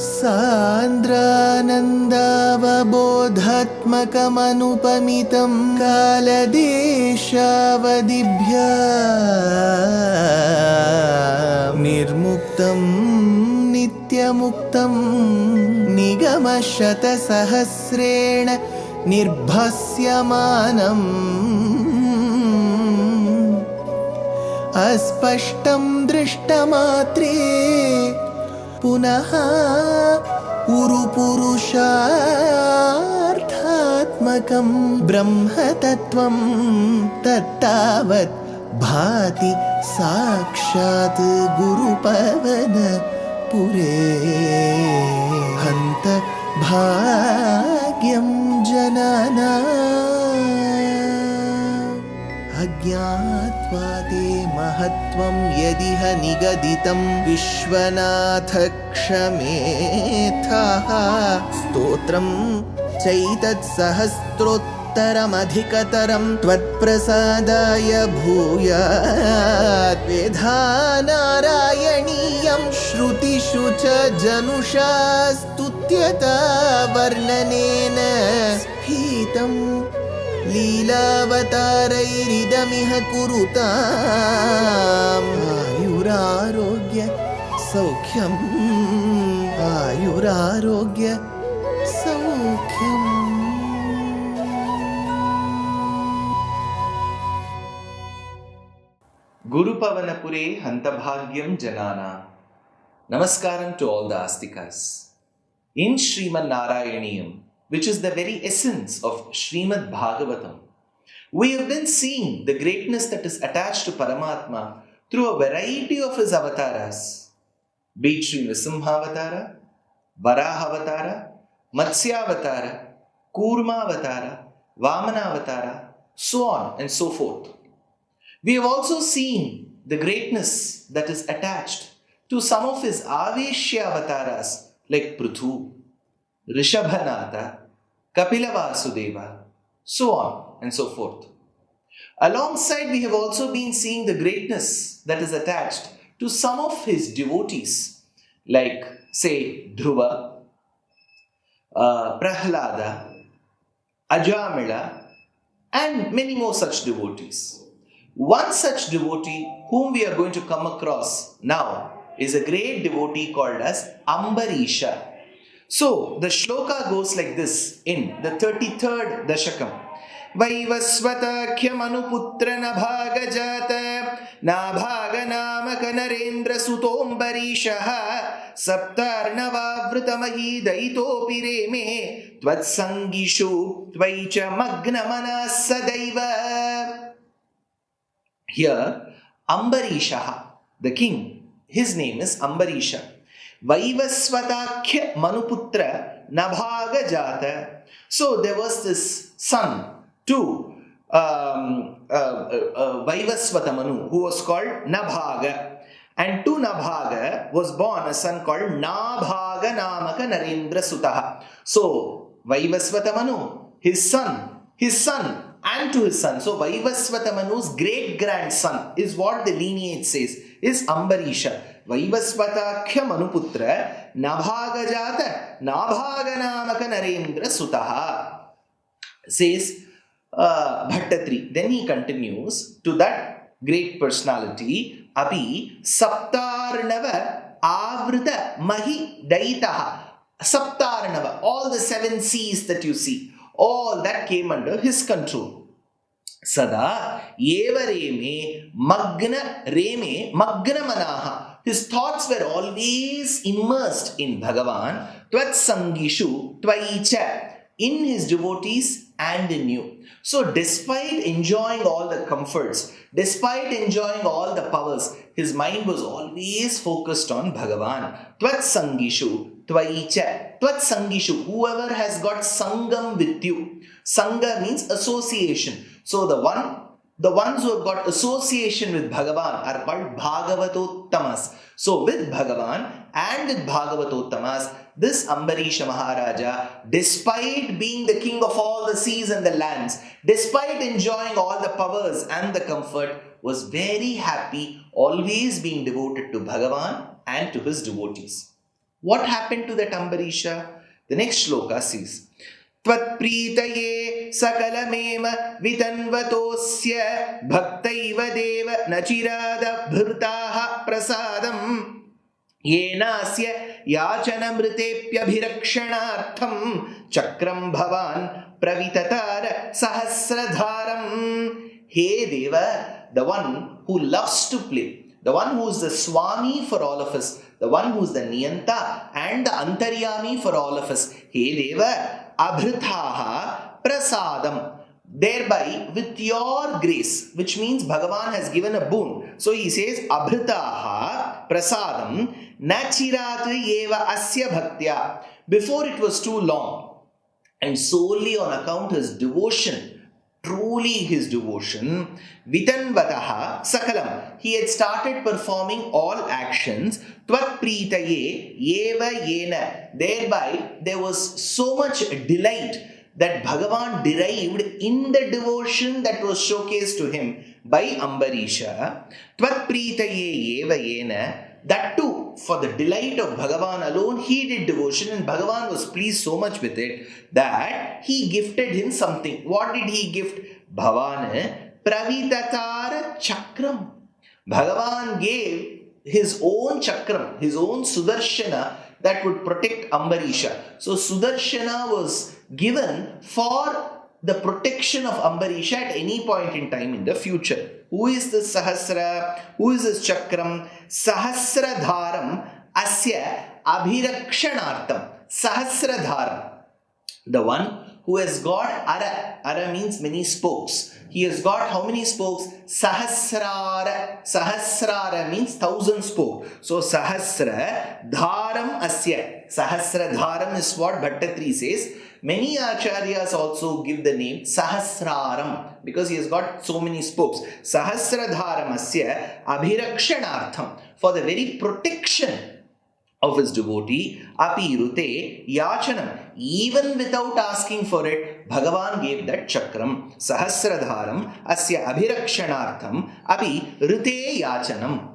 सान्द्रानन्दावबोधात्मकमनुपमितं कालदेशावदिभ्या निर्मुक्तं नित्यमुक्तं निगमशतसहस्रेण निर्भास्यमानम् अस्पष्टं दृष्टमात्रे पुनः उरुपुरुषार्थात्मकं ब्रह्मतत्त्वं तत्तावत् भाति साक्षात् गुरुपवनपुरे हन्त भाग्यं जनानाम् अज्ञात्वा ते महत्त्वं यदिह निगदितं विश्वनाथ क्षमेथः स्तोत्रं चैतत्सहस्रोत्तरमधिकतरं त्वत्प्रसादाय भूयात् वेधा नारायणीयं श्रुतिषु च जनुषा स्तुत्यता वर्णनेन स्फीतम् लीलावतारैरिदमिह कुरुताम् आयुरारोग्य सौख्यम् आयुरारोग्य सौख्यम्. Gurupavanapure Hantabhagyam Janana. Namaskaram to all the Astikas. In Śrīman Nārāyaṇīyam, which is the very essence of Śrīmad Bhagavatam, we have been seeing the greatness that is attached to Paramatma through a variety of his avatars, be it Sri Nrisimhavatara, Varahavatara, Matsyavatara, Kurmavatara, Vamanavatara, so on and so forth. We have also seen the greatness that is attached to some of his Aveshya avatars like Pruthu, Rishabhanatha, Kapila Vasudeva, so on and so forth. Alongside, we have also been seeing the greatness that is attached to some of his devotees like, say, Dhruva, Prahlada, Ajamila, and many more such devotees. One such devotee whom we are going to come across now is a great devotee called as Ambarisha. So, the shloka goes like this in the 33rd Dashakam. Vaivasvatakhyam anuputra nabhagajata nabhaganamaka narendra sutombarishaha saptarnavavrutamahi daitopi reme tvatsangishu tvaicha magnamana sadaiva. Here, Ambarisha, the king, his name is Ambarisha. Vaivasvatakya Manuputra Nabhaga Jata. So there was this son to Vaivasvata Manu who was called Nabhaga. And to Nabhaga was born a son called Nabhaga Namaka Narendra Sutaha. So Vaivasvata Manu, his son, and to his son. So Vaivasvata Manu's great-grandson is what the lineage says, is Ambarisha. Vaivasvatakya Manuputra Nabhagajata Nabhaganamaka Narendra Sutaha, says Bhaṭṭatiri. Then he continues to that great personality, Api Saptarnava Avrita Mahi Daitaha. Saptarnava, all the 7 seas that you see, all that came under his control. Sada Eva Reme Magna Manaha. His thoughts were always immersed in Bhagavan, Tvatsangishu Tvaicha, in his devotees and in you. So despite enjoying all the comforts, despite enjoying all the powers, his mind was always focused on Bhagavan. Tvatsangishu Tvaicha. Tvatsangishu, whoever has got sangam with you. Sangha means association. So the ones who have got association with Bhagavan are called Bhagavatottamas. So with Bhagavan and with Bhagavatottamas, this Ambarisha Maharaja, despite being the king of all the seas and the lands, despite enjoying all the powers and the comfort, was very happy, always being devoted to Bhagavan and to his devotees. What happened to that Ambarisha? The next shloka says, Tvatpritaye sakalamema vitanvatosya bhaktaiva deva nachirada bhrutaha prasadam yenasya yachanamritepyabhirakshanartham chakram bhavan pravitatar sahasradharam. Hey Deva, the one who loves to play, the one who is the Swami for all of us, the one who is the Niyanta and the Antaryami for all of us. Hey Deva, abhritaha prasadam. Thereby, with your grace, which means Bhagavan has given a boon. So he says, abhritaha prasadam nachirat eva asya bhaktya. Before it was too long, and solely on account of his devotion, truly his devotion, vitanvataha sakalam, he had started performing all actions, tvatpritaye eva yena. Thereby, there was so much delight that Bhagavan derived in the devotion that was showcased to him by Ambarisha. Tvatpritaye eva yena. That too, for the delight of Bhagavan alone, he did devotion, and Bhagavan was pleased so much with it that he gifted him something. What did he gift? Bhavan pravitatar chakram. Bhagavan gave his own chakram, his own Sudarshana that would protect Ambarisha. So Sudarshana was given for the protection of Ambarisha at any point in time in the future. Who is this Sahasra? Who is this Chakram? Sahasradharam asya abhirakshanartham. Sahasradharam. The one who has got Ara. Ara means many spokes. He has got how many spokes? Sahasrara. Sahasrara means 1,000 spokes. So Sahasra Dharam asya. Sahasra Dharam is what Bhaṭṭatiri says. Many acharyas also give the name Sahasraram because he has got so many spokes. Sahasradharamasya abhirakshanartham, for the very protection of his devotee. Api rute yachanam, even without asking for it, Bhagavan gave that chakram. Sahasradharam asya abhirakshanartham api rute yachanam.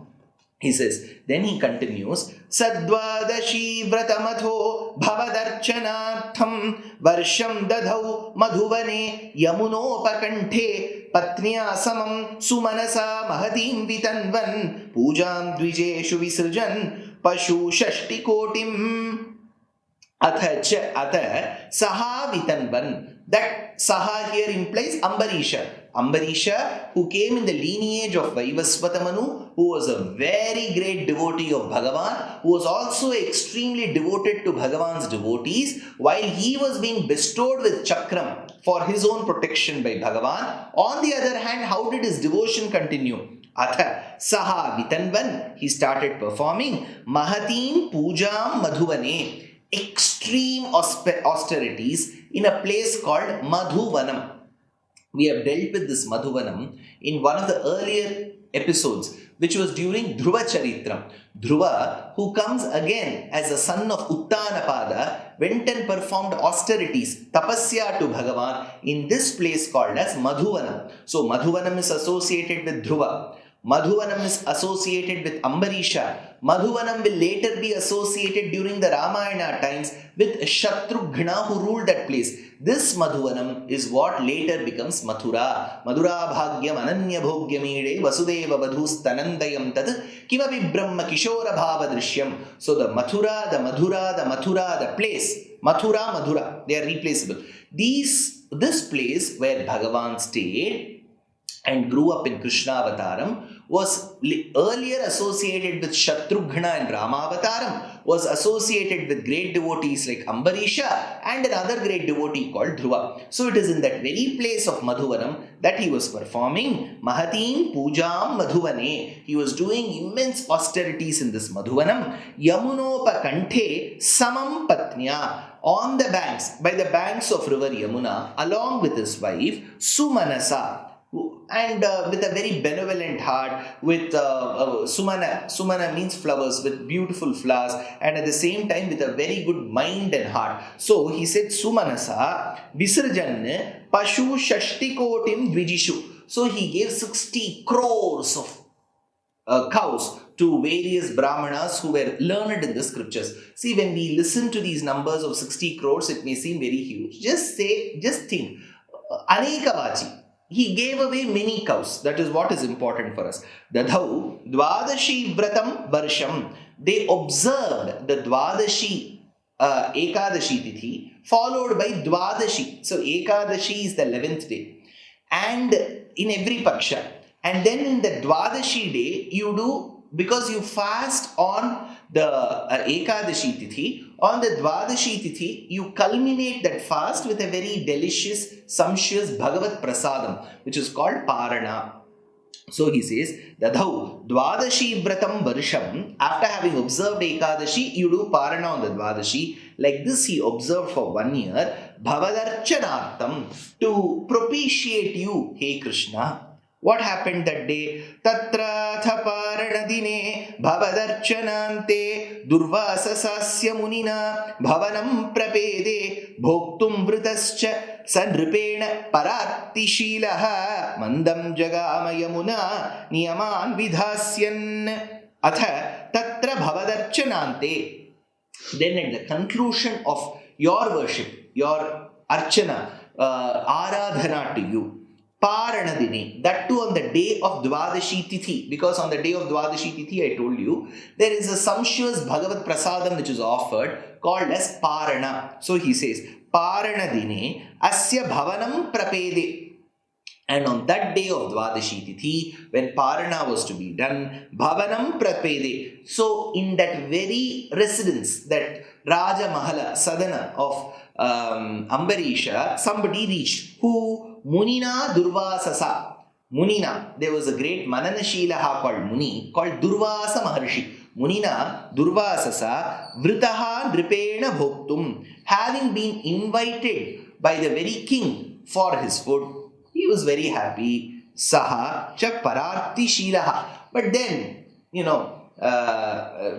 He says, then he continues, Sadvadashi vratamatho bhavadarchanartham varsham dadhau madhuvane yamunopakanthe patniya samam sumanasa mahatim vitanvan pujam dvijeshu visrujan pashu shashti kotim atha saha vitanvan. That saha here implies Ambarisha. Ambarisha, who came in the lineage of Vaivasvata Manu, who was a very great devotee of Bhagavan, who was also extremely devoted to Bhagavan's devotees, while he was being bestowed with chakram for his own protection by Bhagavan. On the other hand, how did his devotion continue? Atha saha vitanvan, he started performing Mahatim Pujam Madhuvane, extreme austerities in a place called Madhuvanam. We have dealt with this Madhuvanam in one of the earlier episodes, which was during Dhruva Charitram. Dhruva, who comes again as the son of Uttanapada, went and performed austerities, tapasya to Bhagavan, in this place called as Madhuvanam. So Madhuvanam is associated with Dhruva. Madhuvanam is associated with Ambarisha. Madhuvanam will later be associated during the Ramayana times with Shatrughna, who ruled that place. This Madhuvanam is what later becomes Mathura. Madhura bhagyam ananya bhogyamide vasudeva vadhustanandayam tad kimapi brahma kishora bhava drishyam. So the Mathura, the place, Madhura, they are replaceable. This place where Bhagavan stayed and grew up in Krishna Avataram was earlier associated with Shatrughna and Rama Avataram, was associated with great devotees like Ambarisha and another great devotee called Dhruva. So it is in that very place of Madhuvanam that he was performing Mahatim Pujam Madhuvane. He was doing immense austerities in this Madhuvanam. Yamunopa Kanthe Samam Patnya, on the banks, by the banks of river Yamuna, along with his wife Sumanasa, and with a very benevolent heart, with Sumana means flowers, with beautiful flowers, and at the same time with a very good mind and heart. So he said Sumanasa Visarjan Pashu Shashtikotim Dvijishu. So he gave 60 crores of cows to various brahmanas who were learned in the scriptures. See, when we listen to these numbers of 60 crores, it may seem very huge. Just think, Anekavachi. He gave away many cows. That is what is important for us. Dadhau Dvadashi Vratam Varsham. They observed the Dvadashi Ekadashi Tithi, followed by Dvadashi. So Ekadashi is the 11th day. And in every Paksha. And then in the Dvadashi day, you do, because you fast on the Ekadashi Tithi, on the Dvadashi Tithi, you culminate that fast with a very delicious, sumptuous Bhagavat Prasadam, which is called Parana. So he says, Dadhau Dvadashi Vratam Varsham. After having observed Ekadashi, you do Parana on the Dvadashi. Like this he observed for 1 year. Bhavadarchanartam, to propitiate you, hey Krishna. What happened that day? Tatra thaparanadine bhavadarchanante Durvasa sasya munina bhavanam prapede bhoktum vritascha sanripena parattishilaha mandam jagama yamuna niyaman vidhasyan atha tatra bhavadarchanante. Then at the conclusion of your worship, your archana, aradhana to you, Paranadini, that too on the day of Dvadashi Tithi, because on the day of Dvadashi Tithi, I told you, there is a sumptuous Bhagavat Prasadam which is offered called as Parana. So he says, Paranadine Asya Bhavanam Prapede. And on that day of Dvadashi Tithi, when Parana was to be done, Bhavanam Prapede. So in that very residence, that Raja Mahala Sadhana of Ambarisha, somebody reached who Munina Durvasasa. Munina, there was a great Mananashilaha called Muni, called Durvasa Maharshi. Munina Durvasasa Vritaha Dripena Bhoktum, having been invited by the very king for his food. He was very happy. Saha Chak Pararti Shilaha. But then,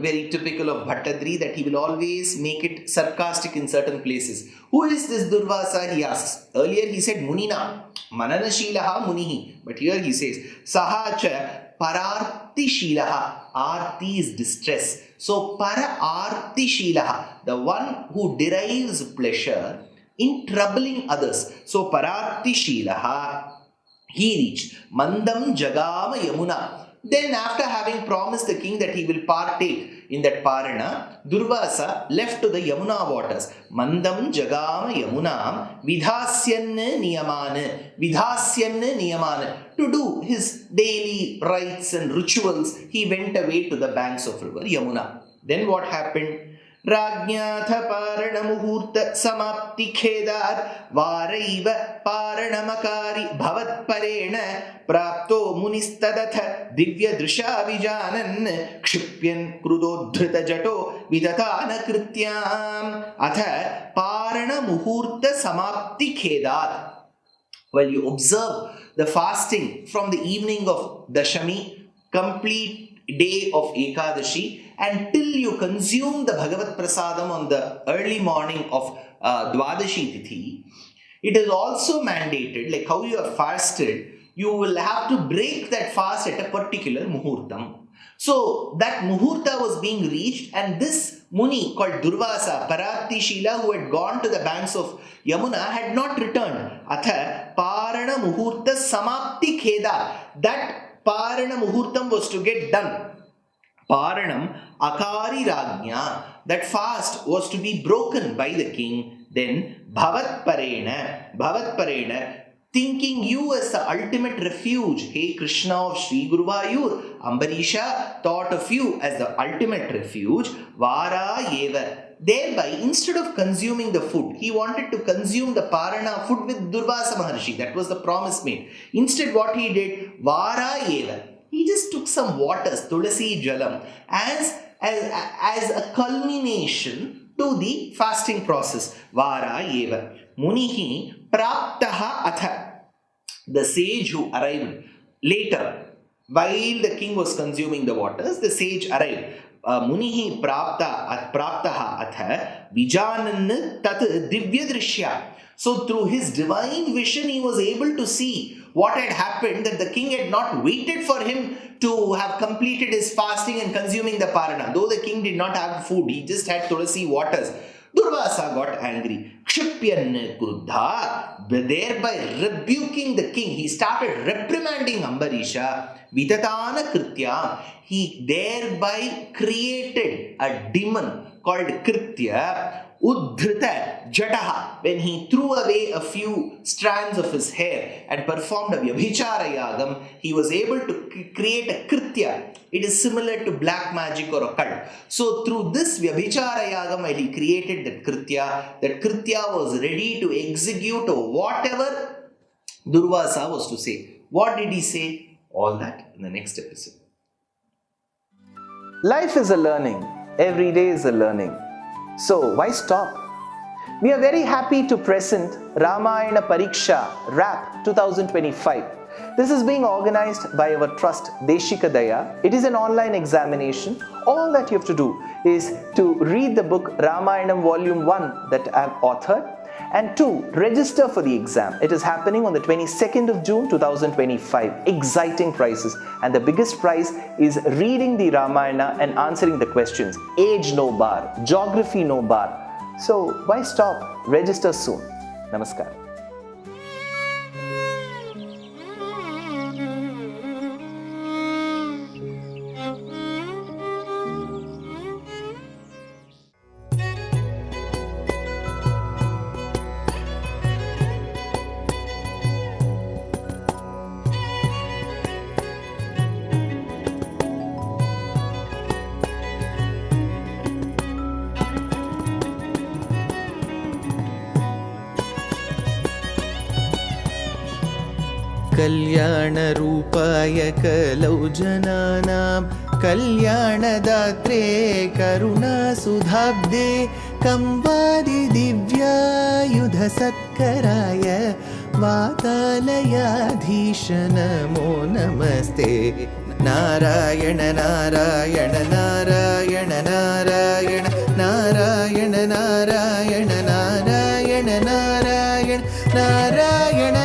very typical of Bhaṭṭatiri, that he will always make it sarcastic in certain places. Who is this Durvasa? He asks. Earlier he said Munina, Mananashilaha Munihi. But here he says, Sahacha Pararti Shilaha. Arti is distress. So Para Arti Shilaha, the one who derives pleasure in troubling others. So Pararti Shilaha, he reached Mandam Jagama Yamuna. Then after having promised the king that he will partake in that Parana, Durvasa left to the Yamuna waters. Mandam Jagama Yamunam Vidhasyan Niyamana. To do his daily rites and rituals, he went away to the banks of river Yamuna. Then what happened? Rajnatha Parana Muhurta Samapti Khedat Varaiva Paranamakari Bhavat Parena Prapto Munistadatha Divya Drisha Vijanan Kshipyan Krudodhrita Jato Vidatana Krityam Atha Parana Muhurta Samapti Khedat. Well, you observe the fasting from the evening of Dashami, complete day of Ekadashi, until you consume the Bhagavat Prasadam on the early morning of Dvadashi Tithi. It is also mandated, like how you have fasted, you will have to break that fast at a particular Muhurtam. So that Muhurta was being reached, and this Muni called Durvasa, Parati Shila, who had gone to the banks of Yamuna, had not returned. Atha Parana Muhurta Samapti Kheda. That Parana Muhurtam was to get done. Paranam Akari Rajna. That fast was to be broken by the king. Then Bhavat Parena, thinking you as the ultimate refuge. Hey Krishna of Sri Guruvayur, Ambarisha thought of you as the ultimate refuge. Vara Yeva. Thereby, instead of consuming the food, he wanted to consume the Parana food with Durvasa Maharshi. That was the promise made. Instead, what he did, Vara Yeva. He just took some waters, Tulasi Jalam, as a culmination to the fasting process. Vara Yeva. Munihi Praptaha Atha. The sage who arrived later, while the king was consuming the waters, the sage arrived. Munihi Praptaha Atha Vijanan Tat Divya Drishya. So through his divine vision, he was able to see what had happened, that the king had not waited for him to have completed his fasting and consuming the parana. Though the king did not have food, he just had tulasi waters. Durvasa got angry. Kshipyan Kruddha, thereby rebuking the king, he started reprimanding Ambarisha. Vitatana Kritya, he thereby created a demon called Kritya. Uddhrita Jataha, when he threw away a few strands of his hair and performed a Vyabhichara Yagam, he was able to create a Kritya. It is similar to black magic or occult. So through this Vyabhichara Yagam, while he created that Kritya was ready to execute whatever Durvasa was to say. What did he say? All that in the next episode. Life is a learning. Every day is a learning. So why stop? We are very happy to present Ramayana Pariksha RAP 2025. This is being organized by our trust Deshika Daya. It is an online examination. All that you have to do is to read the book Ramayanam Volume 1 that I have authored, and 2, register for the exam. It is happening on the 22nd of June 2025. Exciting prizes, and the biggest prize is reading the Ramayana and answering the questions. Age no bar, geography no bar. So why stop? Register soon. Namaskar. कल्याणरूपाय कलौ जनानां कल्याणदात्रे करुणासुधाब्दे कंवादि दिव्यायुधसत्कराय वातालयाधीश नमो नमस्ते। नारायण नारायण नारायण नारायण नारायण नारायण नारायण नारायण नारायण